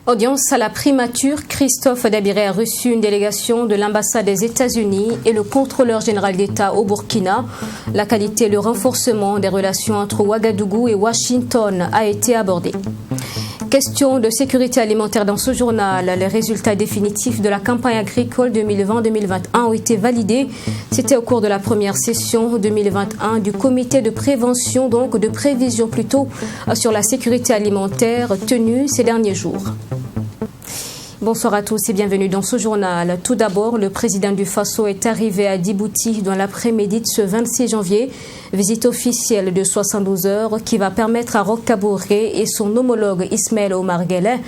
Audience à la primature, Christophe Dabiré a reçu une délégation de l'ambassade des États-Unis et le contrôleur général d'État au Burkina. La qualité et le renforcement des relations entre Ouagadougou et Washington a été abordé. Question de sécurité alimentaire dans ce journal. Les résultats définitifs de la campagne agricole 2020-2021 ont été validés. C'était au cours de la première session 2021 du comité de prévention, donc de prévision plutôt, sur la sécurité alimentaire tenue ces derniers jours. Bonsoir à tous et bienvenue dans ce journal. Tout d'abord, le président du Faso est arrivé à Djibouti dans l'après-midi de ce 26 janvier. Visite officielle de 72 heures qui va permettre à Roch Kaboré et son homologue Ismaël Omar Guelleh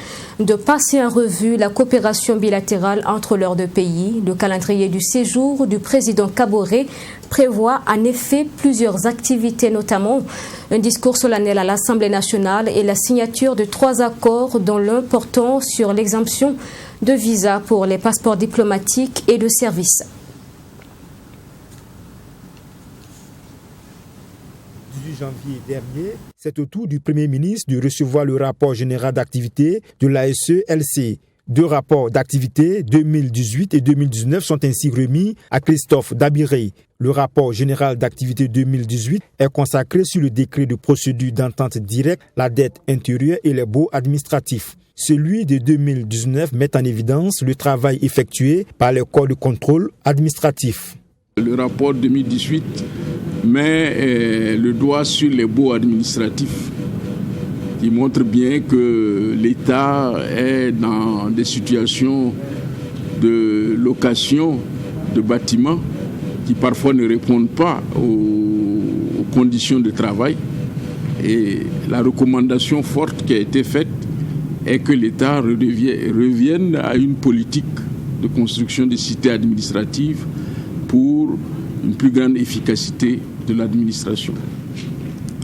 de passer en revue la coopération bilatérale entre leurs deux pays. Le calendrier du séjour du président Kaboré prévoit en effet plusieurs activités, notamment un discours solennel à l'Assemblée nationale et la signature de 3 accords, dont l'un portant sur l'exemption de visa pour les passeports diplomatiques et de services. 18 janvier dernier, c'est au tour du Premier ministre de recevoir le rapport général d'activité de l'ASE-LC. 2 rapports d'activité 2018 et 2019 sont ainsi remis à Christophe Dabiré. Le rapport général d'activité 2018 est consacré sur le décret de procédure d'entente directe, la dette intérieure et les baux administratifs. Celui de 2019 met en évidence le travail effectué par les corps de contrôle administratif. Le rapport 2018 met le doigt sur les baux administratifs. Il montre bien que l'État est dans des situations de location de bâtiments qui parfois ne répondent pas aux conditions de travail. Et la recommandation forte qui a été faite est que l'État revienne à une politique de construction des cités administratives pour une plus grande efficacité de l'administration.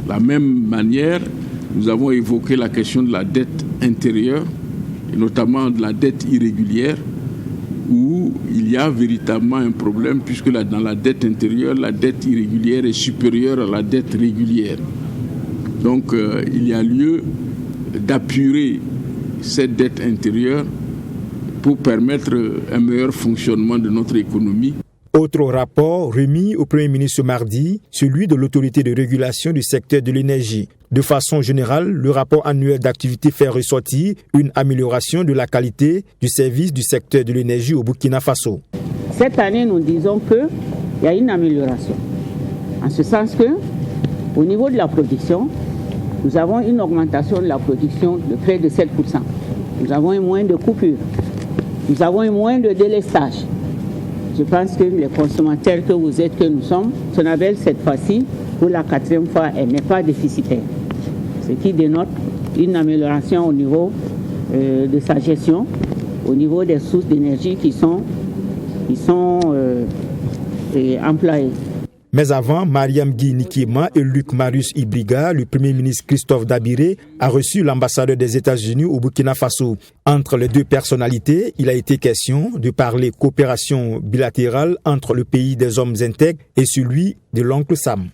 De la même manière, nous avons évoqué la question de la dette intérieure, et notamment de la dette irrégulière, où il y a véritablement un problème, puisque dans la dette intérieure, la dette irrégulière est supérieure à la dette régulière. Donc il y a lieu d'apurer cette dette intérieure pour permettre un meilleur fonctionnement de notre économie. Autre rapport remis au Premier ministre mardi, celui de l'autorité de régulation du secteur de l'énergie. De façon générale, le rapport annuel d'activité fait ressortir une amélioration de la qualité du service du secteur de l'énergie au Burkina Faso. Cette année, nous disons qu'il y a une amélioration. En ce sens que, au niveau de la production, nous avons une augmentation de la production de près de 7%. Nous avons un moins de coupures. Nous avons un moins de délestage. Je pense que les consommateurs que vous êtes, que nous sommes, Sonabel, cette fois-ci, pour la 4e fois, elle n'est pas déficitaire. Ce qui dénote une amélioration au niveau de sa gestion, au niveau des sources d'énergie qui sont employées. Mais avant, Mariam Guy Nikema et Luc Marius Ibriga, le Premier ministre Christophe Dabiré a reçu l'ambassadeur des États-Unis au Burkina Faso. Entre les deux personnalités, il a été question de parler coopération bilatérale entre le pays des hommes intègres et celui de l'oncle Sam.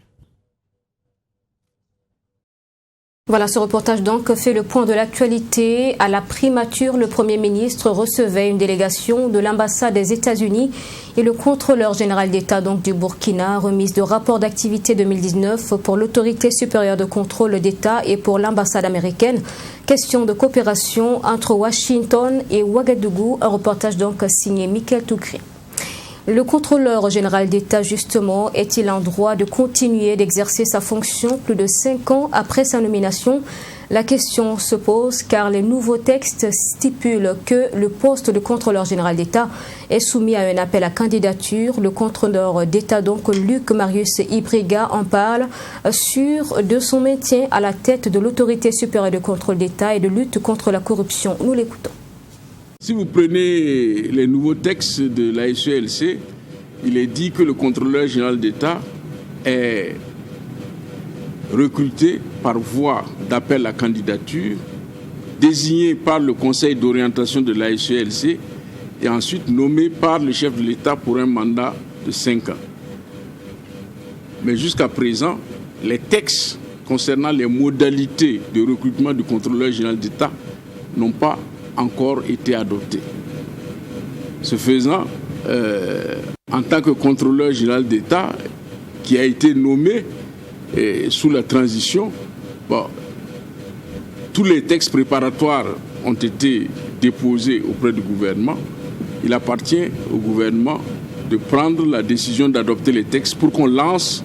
Voilà, ce reportage donc fait le point de l'actualité. À la primature, le Premier ministre recevait une délégation de l'ambassade des États-Unis et le contrôleur général d'État donc du Burkina, remise de rapport d'activité 2019 pour l'autorité supérieure de contrôle d'État et pour l'ambassade américaine. Question de coopération entre Washington et Ouagadougou. Un reportage donc signé Michael Toukri. Le contrôleur général d'État, justement, est-il en droit de continuer d'exercer sa fonction plus de 5 ans après sa nomination? La question se pose car les nouveaux textes stipulent que le poste de contrôleur général d'État est soumis à un appel à candidature. Le contrôleur d'État, donc Luc Marius Ibriga, en parle sûr de son maintien à la tête de l'autorité supérieure de contrôle d'État et de lutte contre la corruption. Nous l'écoutons. Si vous prenez les nouveaux textes de l'ASE-LC, il est dit que le contrôleur général d'État est recruté par voie d'appel à candidature, désigné par le Conseil d'orientation de l'ASE-LC et ensuite nommé par le chef de l'État pour un mandat de 5 ans. Mais jusqu'à présent, les textes concernant les modalités de recrutement du contrôleur général d'État n'ont pas encore été adoptés. Ce faisant, en tant que contrôleur général d'État qui a été nommé sous la transition, tous les textes préparatoires ont été déposés auprès du gouvernement. Il appartient au gouvernement de prendre la décision d'adopter les textes pour qu'on lance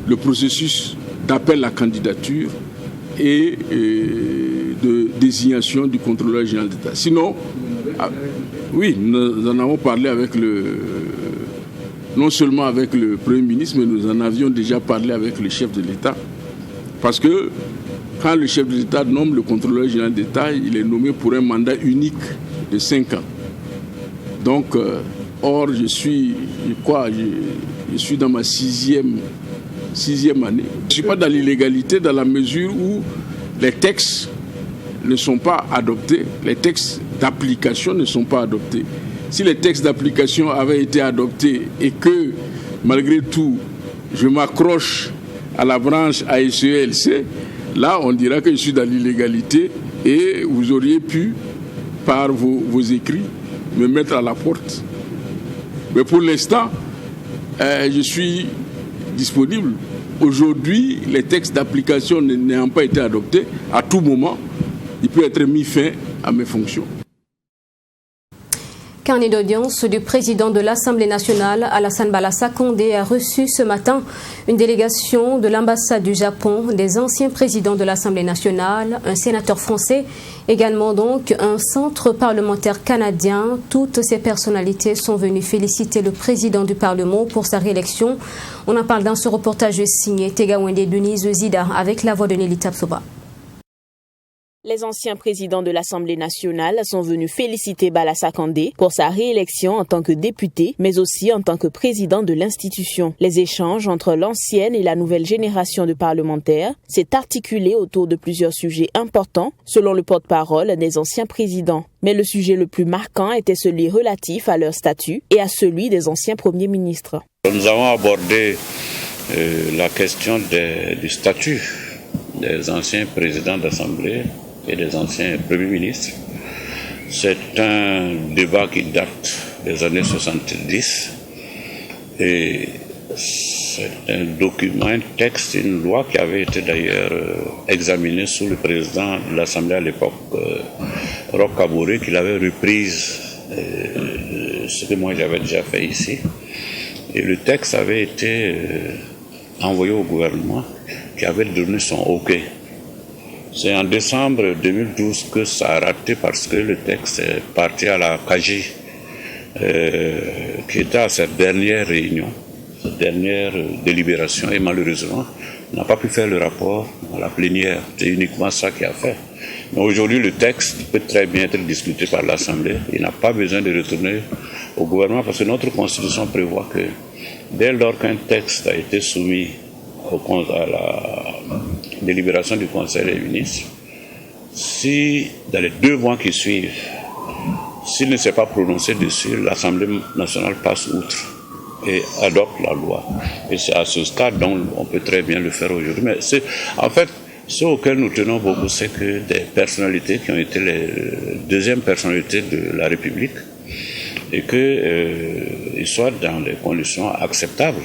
le processus d'appel à candidature et de désignation du contrôleur général d'État. Sinon, oui, nous en avons parlé avec non seulement avec le Premier ministre, mais nous en avions déjà parlé avec le chef de l'État. Parce que quand le chef de l'État nomme le contrôleur général d'État, il est nommé pour un mandat unique de 5 ans. Donc, or, je suis dans ma sixième année. Je ne suis pas dans l'illégalité dans la mesure où les textes ne sont pas adoptés, les textes d'application ne sont pas adoptés. Si les textes d'application avaient été adoptés et que, malgré tout, je m'accroche à la branche ASE-LC, là, on dira que je suis dans l'illégalité et vous auriez pu, par vos écrits, me mettre à la porte. Mais pour l'instant, je suis disponible. Aujourd'hui, les textes d'application n'ayant pas été adoptés, à tout moment, il peut être mis fin à mes fonctions. Carnet d'audience du président de l'Assemblée nationale, Alassane Balaza Condé, a reçu ce matin une délégation de l'ambassade du Japon, des anciens présidents de l'Assemblée nationale, un sénateur français, également donc un centre parlementaire canadien. Toutes ces personnalités sont venues féliciter le président du Parlement pour sa réélection. On en parle dans ce reportage signé Tegawende Denise Zida avec la voix de Nelly Tapsoba. Les anciens présidents de l'Assemblée nationale sont venus féliciter Balaza Condé pour sa réélection en tant que député, mais aussi en tant que président de l'institution. Les échanges entre l'ancienne et la nouvelle génération de parlementaires s'est articulé autour de plusieurs sujets importants, selon le porte-parole des anciens présidents. Mais le sujet le plus marquant était celui relatif à leur statut et à celui des anciens premiers ministres. Nous avons abordé la question du statut des anciens présidents d'Assemblée et des anciens premiers ministres. C'est un débat qui date des années 70 et c'est un document, un texte, une loi qui avait été d'ailleurs examinée sous le président de l'Assemblée à l'époque, Roch Kaboré, qui l'avait reprise, ce que moi j'avais déjà fait ici. Et le texte avait été envoyé au gouvernement qui avait donné son OK. C'est en décembre 2012 que ça a raté parce que le texte est parti à la CAGI, qui était à cette dernière réunion, cette dernière délibération, et malheureusement, on n'a pas pu faire le rapport à la plénière. C'est uniquement ça qui a fait. Mais aujourd'hui, le texte peut très bien être discuté par l'Assemblée. Il n'a pas besoin de retourner au gouvernement parce que notre Constitution prévoit que dès lors qu'un texte a été soumis à la délibération du Conseil des ministres, si dans les 2 mois qui suivent, s'il ne s'est pas prononcé dessus, l'Assemblée nationale passe outre et adopte la loi. Et c'est à ce stade dont on peut très bien le faire aujourd'hui. Mais en fait, ce auquel nous tenons beaucoup, c'est que des personnalités qui ont été les deuxièmes personnalités de la République et qu'ils soient dans des conditions acceptables.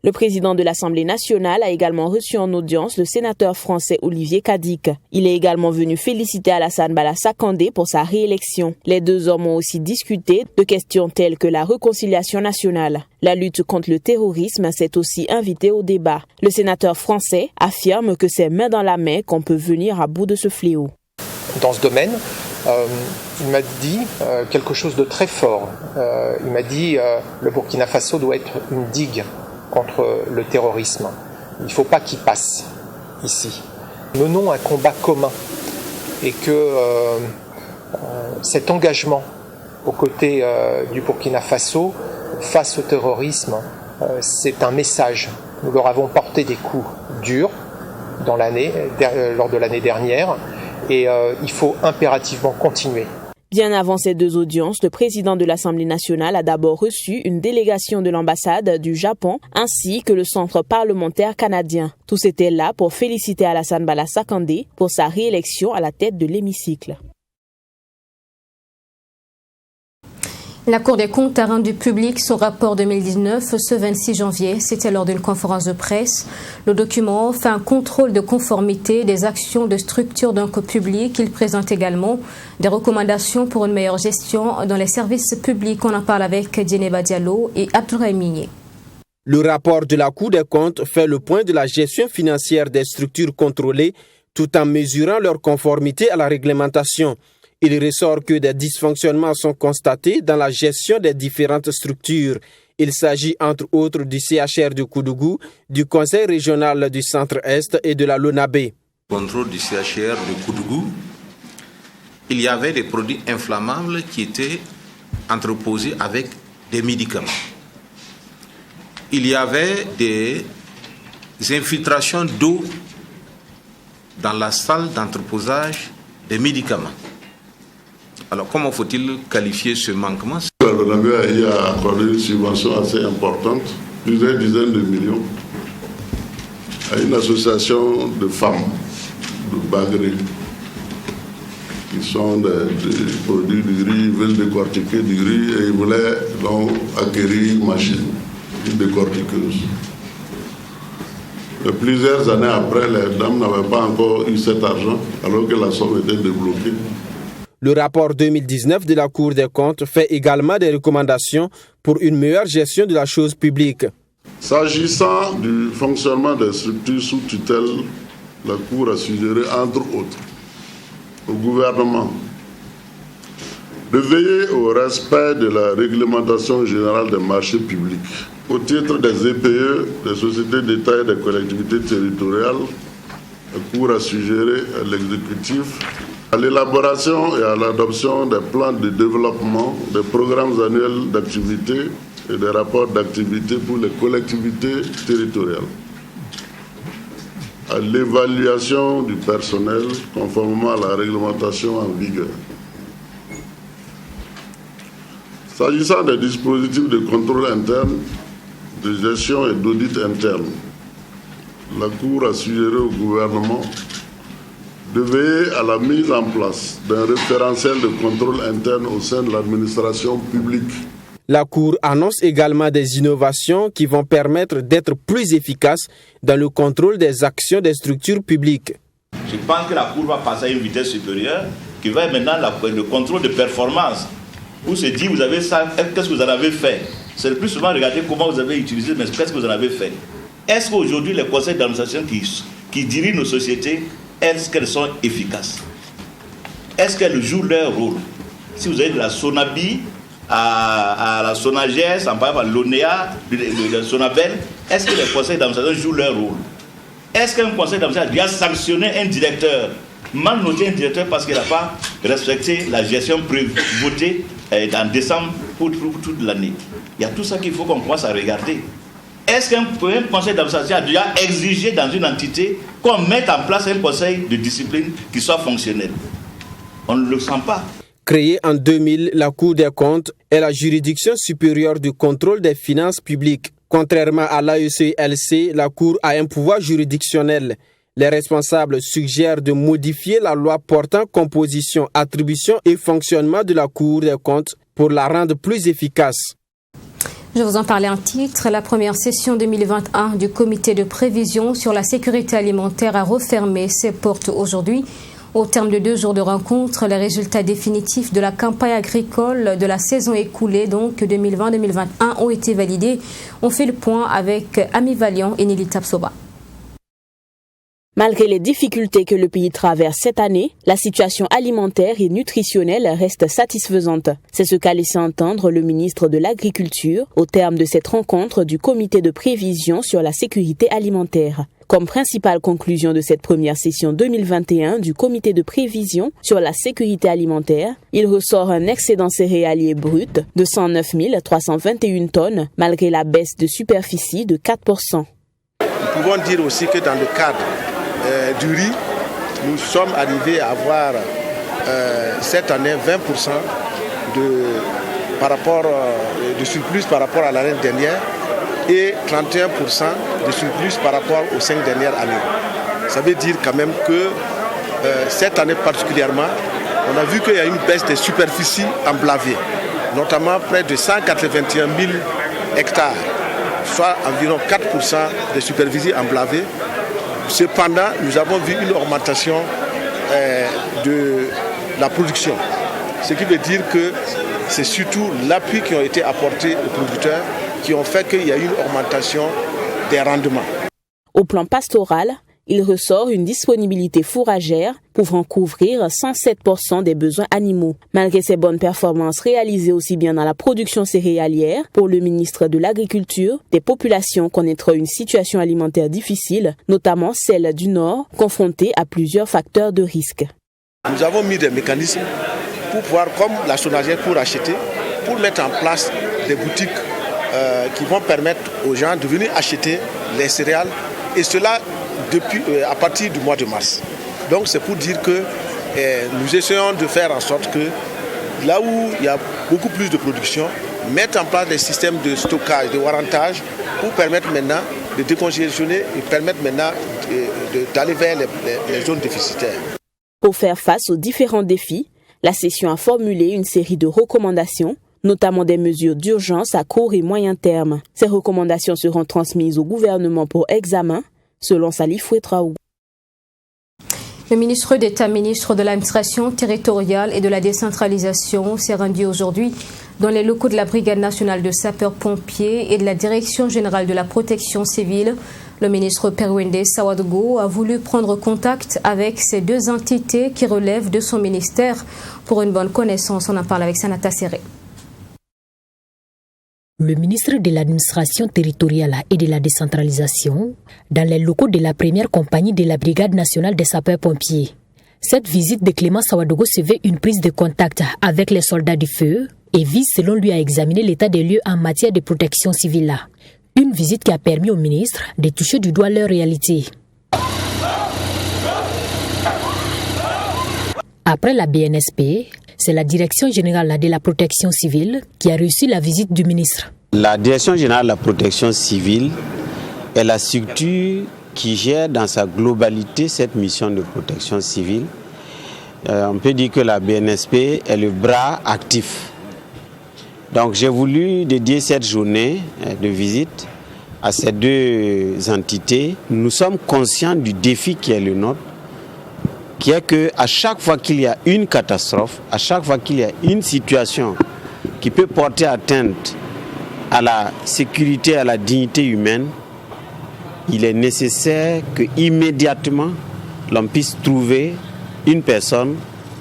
Le président de l'Assemblée nationale a également reçu en audience le sénateur français Olivier Cadic. Il est également venu féliciter Alassane Balaza Condé pour sa réélection. Les deux hommes ont aussi discuté de questions telles que la réconciliation nationale. La lutte contre le terrorisme s'est aussi invitée au débat. Le sénateur français affirme que c'est main dans la main qu'on peut venir à bout de ce fléau. Dans ce domaine, il m'a dit quelque chose de très fort. Il m'a dit le Burkina Faso doit être une digue contre le terrorisme. Il ne faut pas qu'il passe ici. Menons un combat commun et que cet engagement aux côtés du Burkina Faso face au terrorisme, c'est un message. Nous leur avons porté des coups durs lors de l'année dernière et il faut impérativement continuer. Bien avant ces deux audiences, le président de l'Assemblée nationale a d'abord reçu une délégation de l'ambassade du Japon ainsi que le centre parlementaire canadien. Tous étaient là pour féliciter Alassane Bala Sakandé pour sa réélection à la tête de l'hémicycle. La Cour des comptes a rendu public son rapport 2019 ce 26 janvier. C'était lors d'une conférence de presse. Le document fait un contrôle de conformité des actions de structure d'un co public. Il présente également des recommandations pour une meilleure gestion dans les services publics. On en parle avec Djeneba Diallo et Abdoulaye Migné. Le rapport de la Cour des comptes fait le point de la gestion financière des structures contrôlées tout en mesurant leur conformité à la réglementation. Il ressort que des dysfonctionnements sont constatés dans la gestion des différentes structures. Il s'agit entre autres du CHR de Koudougou, du Conseil régional du Centre-Est et de la LONABé. Contrôle du CHR de Koudougou, il y avait des produits inflammables qui étaient entreposés avec des médicaments. Il y avait des infiltrations d'eau dans la salle d'entreposage des médicaments. Alors, comment faut-il qualifier ce manquement? La LONABé a accordé une subvention assez importante, plusieurs dizaines de millions, à une association de femmes de Bagré, qui sont des produits du riz, ils veulent décortiquer du riz et ils voulaient donc acquérir une machine, une décortiqueuse. Et plusieurs années après, les dames n'avaient pas encore eu cet argent, alors que la somme était débloquée. Le rapport 2019 de la Cour des comptes fait également des recommandations pour une meilleure gestion de la chose publique. S'agissant du fonctionnement des structures sous tutelle, la Cour a suggéré, entre autres, au gouvernement de veiller au respect de la réglementation générale des marchés publics. Au titre des EPE, des sociétés d'État et des collectivités territoriales, la Cour a suggéré à l'exécutif à l'élaboration et à l'adoption des plans de développement, des programmes annuels d'activité et des rapports d'activité pour les collectivités territoriales, à l'évaluation du personnel conformément à la réglementation en vigueur. S'agissant des dispositifs de contrôle interne, de gestion et d'audit interne, la Cour a suggéré au gouvernement de veiller à la mise en place d'un référentiel de contrôle interne au sein de l'administration publique. La Cour annonce également des innovations qui vont permettre d'être plus efficace dans le contrôle des actions des structures publiques. Je pense que la Cour va passer à une vitesse supérieure qui va maintenant le contrôle de performance. Où se dit, vous avez ça, qu'est-ce que vous en avez fait? C'est le plus souvent regarder comment vous avez utilisé, mais qu'est-ce que vous en avez fait? Est-ce qu'aujourd'hui les conseils d'administration qui dirigent nos sociétés, est-ce qu'elles sont efficaces? Est-ce qu'elles jouent leur rôle? Si vous avez de la Sonabi à la Sonagès, en parlant de l'ONEA, de Sonabel, est-ce que les conseils d'administration jouent leur rôle? Est-ce qu'un conseil d'administration doit sanctionner un directeur, mal noter un directeur parce qu'il n'a pas respecté la gestion votée en décembre pour toute l'année? Il y a tout ça qu'il faut qu'on commence à regarder. Est-ce qu'un conseil d'administration doit exiger dans une entité qu'on mette en place un conseil de discipline qui soit fonctionnel? On ne le sent pas. Créée en 2000, la Cour des comptes est la juridiction supérieure du contrôle des finances publiques. Contrairement à l'AECLC, la Cour a un pouvoir juridictionnel. Les responsables suggèrent de modifier la loi portant composition, attribution et fonctionnement de la Cour des comptes pour la rendre plus efficace. Je vous en parlais en titre. La première session 2021 du comité de prévision sur la sécurité alimentaire a refermé ses portes aujourd'hui. Au terme de 2 jours de rencontres, les résultats définitifs de la campagne agricole de la saison écoulée, donc 2020-2021, ont été validés. On fait le point avec Ami Valiant et Nelly Tapsoba. Malgré les difficultés que le pays traverse cette année, la situation alimentaire et nutritionnelle reste satisfaisante. C'est ce qu'a laissé entendre le ministre de l'Agriculture au terme de cette rencontre du comité de prévision sur la sécurité alimentaire. Comme principale conclusion de cette première session 2021 du comité de prévision sur la sécurité alimentaire, il ressort un excédent céréalier brut de 109 321 tonnes malgré la baisse de superficie de 4%. Nous pouvons dire aussi que dans le cadre du riz, nous sommes arrivés à avoir cette année 20% de surplus par rapport à l'année dernière et 31% de surplus par rapport aux 5 dernières années. Ça veut dire quand même que cette année particulièrement, on a vu qu'il y a une baisse des superficies emblavées, notamment près de 181 000 hectares, soit environ 4% des superficies emblavées. Cependant, nous avons vu une augmentation de la production. Ce qui veut dire que c'est surtout l'appui qui a été apporté aux producteurs qui ont fait qu'il y a eu une augmentation des rendements. Au plan pastoral, il ressort une disponibilité fourragère pouvant couvrir 107% des besoins animaux. Malgré ces bonnes performances réalisées aussi bien dans la production céréalière, pour le ministre de l'Agriculture, des populations connaîtront une situation alimentaire difficile, notamment celle du Nord, confrontée à plusieurs facteurs de risque. Nous avons mis des mécanismes pour pouvoir, comme la SONAGED pour acheter, pour mettre en place des boutiques qui vont permettre aux gens de venir acheter les céréales, et cela à partir du mois de mars. Donc c'est pour dire que nous essayons de faire en sorte que là où il y a beaucoup plus de production, mettre en place des systèmes de stockage, de warrantage pour permettre maintenant de décongestionner et permettre maintenant d'aller vers les zones déficitaires. Pour faire face aux différents défis, la session a formulé une série de recommandations, notamment des mesures d'urgence à court et moyen terme. Ces recommandations seront transmises au gouvernement pour examen, selon Salif Ouetraoui. Le ministre d'État, ministre de l'Administration territoriale et de la décentralisation, s'est rendu aujourd'hui dans les locaux de la Brigade nationale de sapeurs-pompiers et de la Direction générale de la protection civile. Le ministre Perwende Sawadogo a voulu prendre contact avec ces deux entités qui relèvent de son ministère pour une bonne connaissance. On en parle avec Sanata Serré. Le ministre de l'Administration territoriale et de la décentralisation, dans les locaux de la première compagnie de la Brigade nationale des sapeurs-pompiers. Cette visite de Clément Sawadogo se veut une prise de contact avec les soldats du feu et vise selon lui à examiner l'état des lieux en matière de protection civile. Une visite qui a permis au ministre de toucher du doigt leur réalité. Après la BNSP, c'est la Direction générale de la protection civile qui a reçu la visite du ministre. La Direction générale de la protection civile est la structure qui gère dans sa globalité cette mission de protection civile. On peut dire que la BNSP est le bras actif. Donc j'ai voulu dédier cette journée de visite à ces deux entités. Nous sommes conscients du défi qui est le nôtre, qui est qu'à chaque fois qu'il y a une catastrophe, à chaque fois qu'il y a une situation qui peut porter atteinte à la sécurité, à la dignité humaine, il est nécessaire qu'immédiatement l'on puisse trouver une personne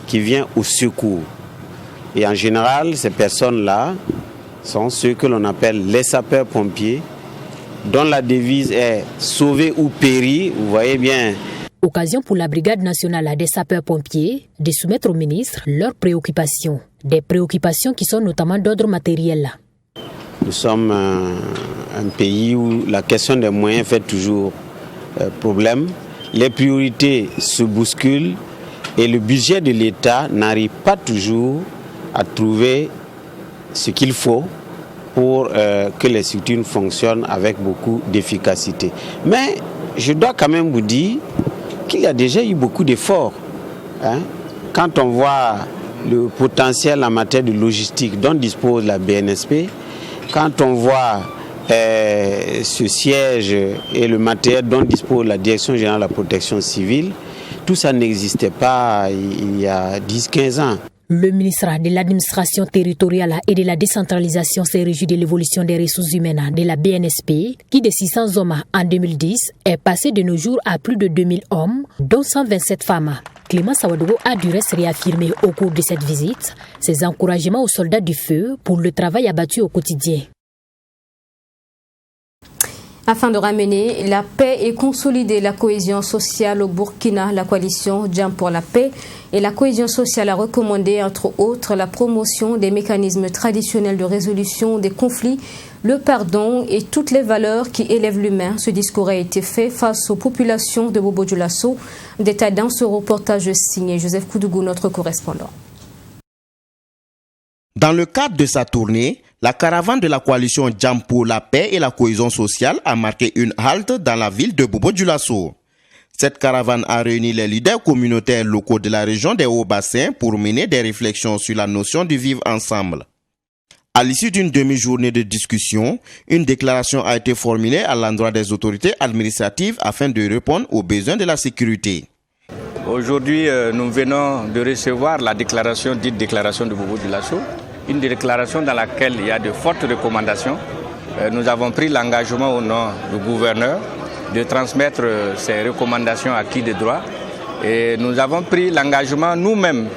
qui vient au secours. Et en général, ces personnes-là sont ceux que l'on appelle les sapeurs-pompiers, dont la devise est « sauver ou périr ». Vous voyez bien. Occasion pour la Brigade nationale des sapeurs-pompiers de soumettre au ministre leurs préoccupations. Des préoccupations qui sont notamment d'ordre matériel. Nous sommes un pays où la question des moyens fait toujours problème. Les priorités se bousculent et le budget de l'État n'arrive pas toujours à trouver ce qu'il faut pour que les structures fonctionnent avec beaucoup d'efficacité. Mais je dois quand même vous dire qu'il y a déjà eu beaucoup d'efforts. Quand on voit le potentiel en matière de logistique dont dispose la BNSP, quand on voit ce siège et le matériel dont dispose la Direction générale de la protection civile, tout ça n'existait pas il y a 10-15 ans. Le ministre de l'administration territoriale et de la décentralisation s'est réjoui de l'évolution des ressources humaines de la BNSP, qui de 600 hommes en 2010 est passé de nos jours à plus de 2000 hommes, dont 127 femmes. Clément Sawadogo a du reste réaffirmé au cours de cette visite ses encouragements aux soldats du feu pour le travail abattu au quotidien. Afin de ramener la paix et consolider la cohésion sociale au Burkina, la coalition Jam pour la paix et la cohésion sociale a recommandé, entre autres, la promotion des mécanismes traditionnels de résolution des conflits, le pardon et toutes les valeurs qui élèvent l'humain. Ce discours a été fait face aux populations de Bobo-Dioulasso. Détail dans ce reportage signé Joseph Koudougou, notre correspondant. Dans le cadre de sa tournée, la caravane de la coalition Jam pour la paix et la cohésion sociale a marqué une halte dans la ville de Bobo-Dioulasso. Cette caravane a réuni les leaders communautaires locaux de la région des Hauts-Bassins pour mener des réflexions sur la notion du vivre ensemble. À l'issue d'une demi-journée de discussion, une déclaration a été formulée à l'endroit des autorités administratives afin de répondre aux besoins de la sécurité. Aujourd'hui, nous venons de recevoir la déclaration, dite déclaration de Bobo-Dioulasso, une déclaration dans laquelle il y a de fortes recommandations. Nous avons pris l'engagement au nom du gouverneur de transmettre ces recommandations à qui de droit. Et nous avons pris l'engagement nous-mêmes,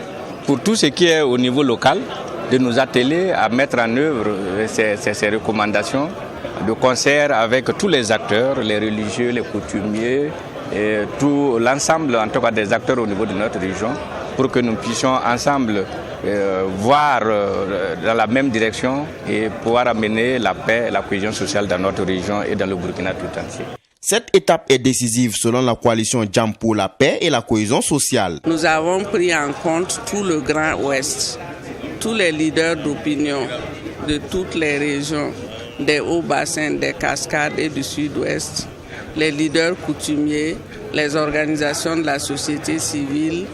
pour tout ce qui est au niveau local, de nous atteler à mettre en œuvre ces recommandations de concert avec tous les acteurs, les religieux, les coutumiers, et tout l'ensemble en tout cas des acteurs au niveau de notre région, pour que nous puissions ensemble voir dans la même direction et pouvoir amener la paix et la cohésion sociale dans notre région et dans le Burkina tout entier. Cette étape est décisive selon la coalition Jam pour la paix et la cohésion sociale. Nous avons pris en compte tout le Grand Ouest, tous les leaders d'opinion de toutes les régions, des Hauts-Bassins, des Cascades et du Sud-Ouest, les leaders coutumiers, les organisations de la société civile,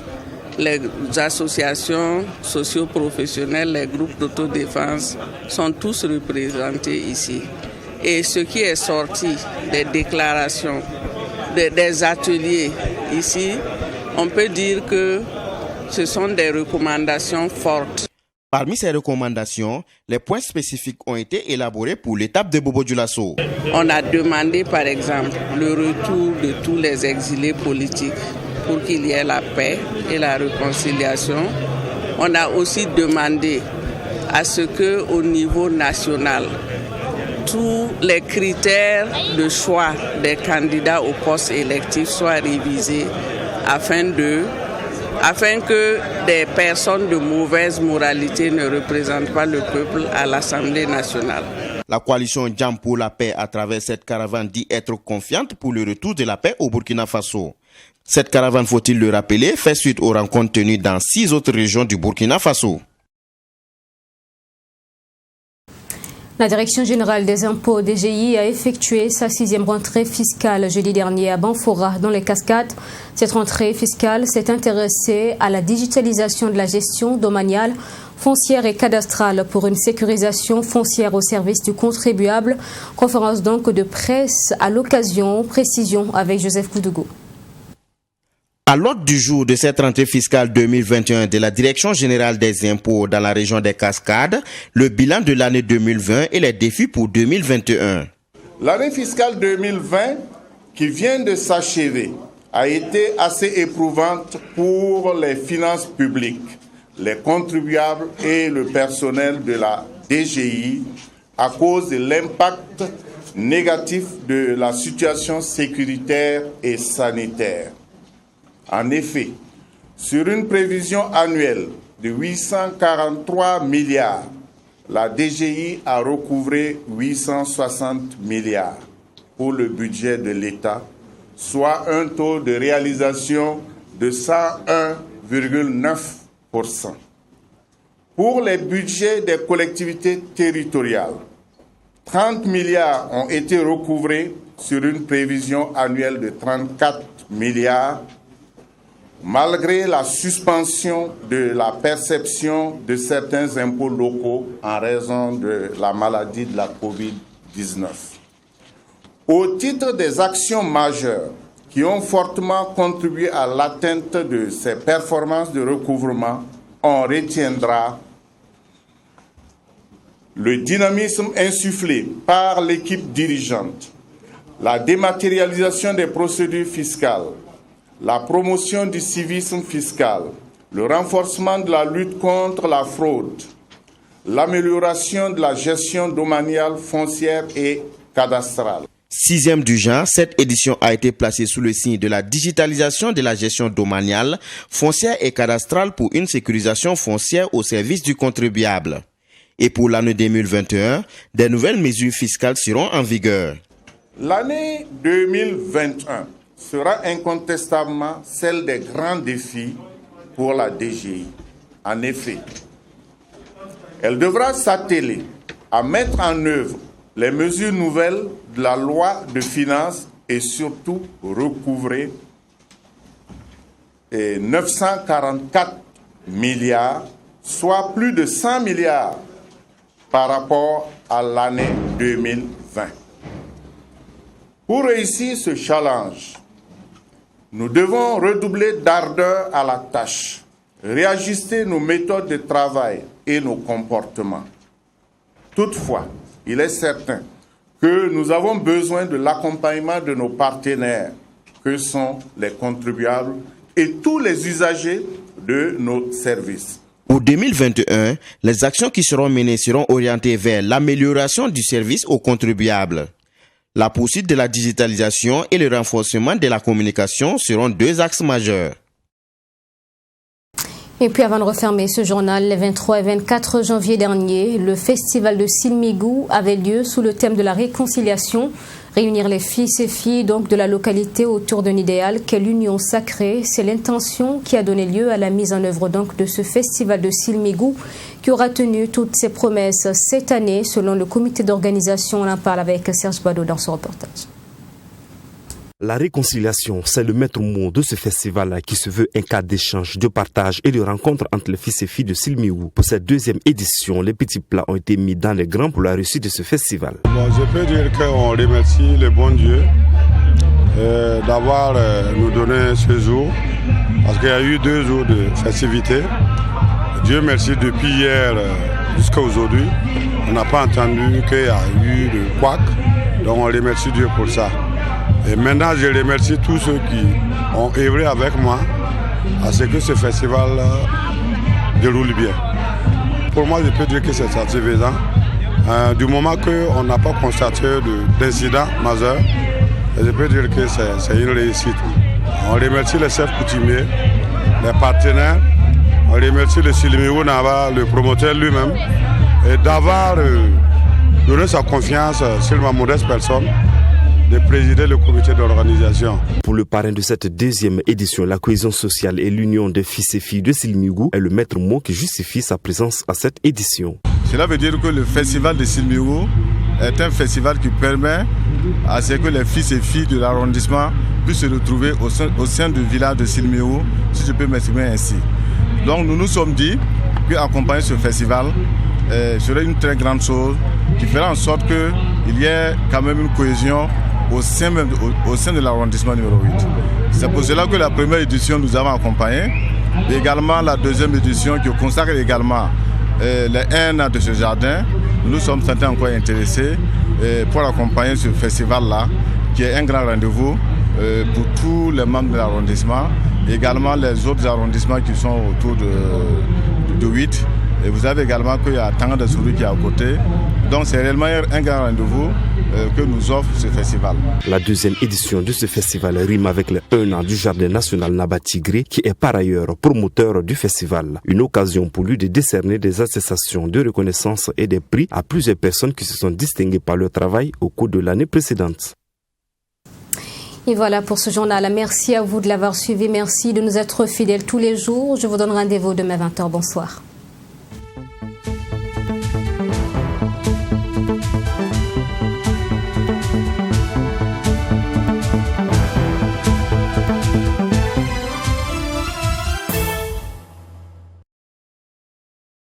les associations socio-professionnelles, les groupes d'autodéfense sont tous représentés ici. Et ce qui est sorti des déclarations, des ateliers ici, on peut dire que ce sont des recommandations fortes. Parmi ces recommandations, les points spécifiques ont été élaborés pour l'étape de Bobo-Dioulasso. On a demandé par exemple le retour de tous les exilés politiques pour qu'il y ait la paix et la réconciliation. On a aussi demandé à ce qu'au niveau national, tous les critères de choix des candidats au poste électif soient révisés afin que des personnes de mauvaise moralité ne représentent pas le peuple à l'Assemblée nationale. La coalition Jam pour la paix, à travers cette caravane, dit être confiante pour le retour de la paix au Burkina Faso. Cette caravane, faut-il le rappeler, fait suite aux rencontres tenues dans 6 autres régions du Burkina Faso. La Direction générale des impôts DGI a effectué sa 6e rentrée fiscale jeudi dernier à Banfora, dans les Cascades. Cette rentrée fiscale s'est intéressée à la digitalisation de la gestion domaniale, foncière et cadastrale pour une sécurisation foncière au service du contribuable. Conférence donc de presse à l'occasion, précision avec Joseph Koudougou. À l'ordre du jour de cette rentrée fiscale 2021 de la Direction générale des impôts dans la région des Cascades, le bilan de l'année 2020 et les défis pour 2021. L'année fiscale 2020 qui vient de s'achever a été assez éprouvante pour les finances publiques, les contribuables et le personnel de la DGI à cause de l'impact négatif de la situation sécuritaire et sanitaire. En effet, sur une prévision annuelle de 843 milliards, la DGI a recouvré 860 milliards pour le budget de l'État, soit un taux de réalisation de 101,9%. Pour les budgets des collectivités territoriales, 30 milliards ont été recouvrés sur une prévision annuelle de 34 milliards, malgré la suspension de la perception de certains impôts locaux en raison de la maladie de la COVID-19. Au titre des actions majeures qui ont fortement contribué à l'atteinte de ces performances de recouvrement, on retiendra le dynamisme insufflé par l'équipe dirigeante, la dématérialisation des procédures fiscales, la promotion du civisme fiscal, le renforcement de la lutte contre la fraude, l'amélioration de la gestion domaniale, foncière et cadastrale. 6e du genre, cette édition a été placée sous le signe de la digitalisation de la gestion domaniale, foncière et cadastrale pour une sécurisation foncière au service du contribuable. Et pour l'année 2021, des nouvelles mesures fiscales seront en vigueur. L'année 2021 sera incontestablement celle des grands défis pour la DGI. En effet, elle devra s'atteler à mettre en œuvre les mesures nouvelles de la loi de finances et surtout recouvrer 944 milliards, soit plus de 100 milliards par rapport à l'année 2020. Pour réussir ce challenge, nous devons redoubler d'ardeur à la tâche, réajuster nos méthodes de travail et nos comportements. Toutefois, il est certain que nous avons besoin de l'accompagnement de nos partenaires, que sont les contribuables et tous les usagers de nos services. Pour 2021, les actions qui seront menées seront orientées vers l'amélioration du service aux contribuables. La poursuite de la digitalisation et le renforcement de la communication seront deux axes majeurs. Et puis avant de refermer ce journal, les 23 et 24 janvier dernier, le festival de Silmigou avait lieu sous le thème de la réconciliation. Réunir les fils et filles donc de la localité autour d'un idéal qu'est l'union sacrée, c'est l'intention qui a donné lieu à la mise en œuvre donc de ce festival de Silmigou qui aura tenu toutes ses promesses cette année selon le comité d'organisation. On en parle avec Serge Boideau dans son reportage. La réconciliation, c'est le maître mot de ce festival qui se veut un cadre d'échange, de partage et de rencontre entre les fils et filles de Silmigou. Pour cette deuxième édition, les petits plats ont été mis dans les grands pour la réussite de ce festival. Je peux dire qu'on remercie le bon Dieu d'avoir nous donné ce jour, parce qu'il y a eu 2 jours de festivités. Dieu merci, depuis hier jusqu'à aujourd'hui, on n'a pas entendu qu'il y a eu de couac, donc on remercie Dieu pour ça. Et maintenant, je remercie tous ceux qui ont œuvré avec moi à ce que ce festival déroule bien. Pour moi, je peux dire que c'est satisfaisant. Du moment qu'on n'a pas constaté d'incident majeur, je peux dire que c'est une réussite. On remercie les chefs coutumiers, les partenaires, on remercie le Silmigou Nava, le promoteur lui-même, et d'avoir donné sa confiance sur ma modeste personne, de présider le comité d'organisation. Pour le parrain de cette deuxième édition, la cohésion sociale et l'union des fils et filles de Silmigou est le maître mot qui justifie sa présence à cette édition. Cela veut dire que le festival de Silmigou est un festival qui permet à ce que les fils et filles de l'arrondissement puissent se retrouver au sein du village de Silmigou, si je peux m'exprimer ainsi. Donc nous nous sommes dit qu'accompagner ce festival serait une très grande chose qui fera en sorte qu'il y ait quand même une cohésion au sein de l'arrondissement numéro 8. C'est pour cela que la première édition nous avons accompagné, et également la deuxième édition qui consacre également les 1 an de ce jardin. Nous sommes certains encore intéressés pour accompagner ce festival-là, qui est un grand rendez-vous pour tous les membres de l'arrondissement, et également les autres arrondissements qui sont autour de 8. Et vous avez également qu'il y a Tanga de Souri qui est à côté. Donc c'est réellement un grand rendez-vous que nous offre ce festival. La deuxième édition de ce festival rime avec le 1 an du Jardin national Naba-Tigré qui est par ailleurs promoteur du festival. Une occasion pour lui de décerner des attestations de reconnaissance et des prix à plusieurs personnes qui se sont distinguées par leur travail au cours de l'année précédente. Et voilà pour ce journal. Merci à vous de l'avoir suivi. Merci de nous être fidèles tous les jours. Je vous donne rendez-vous demain 20h. Bonsoir.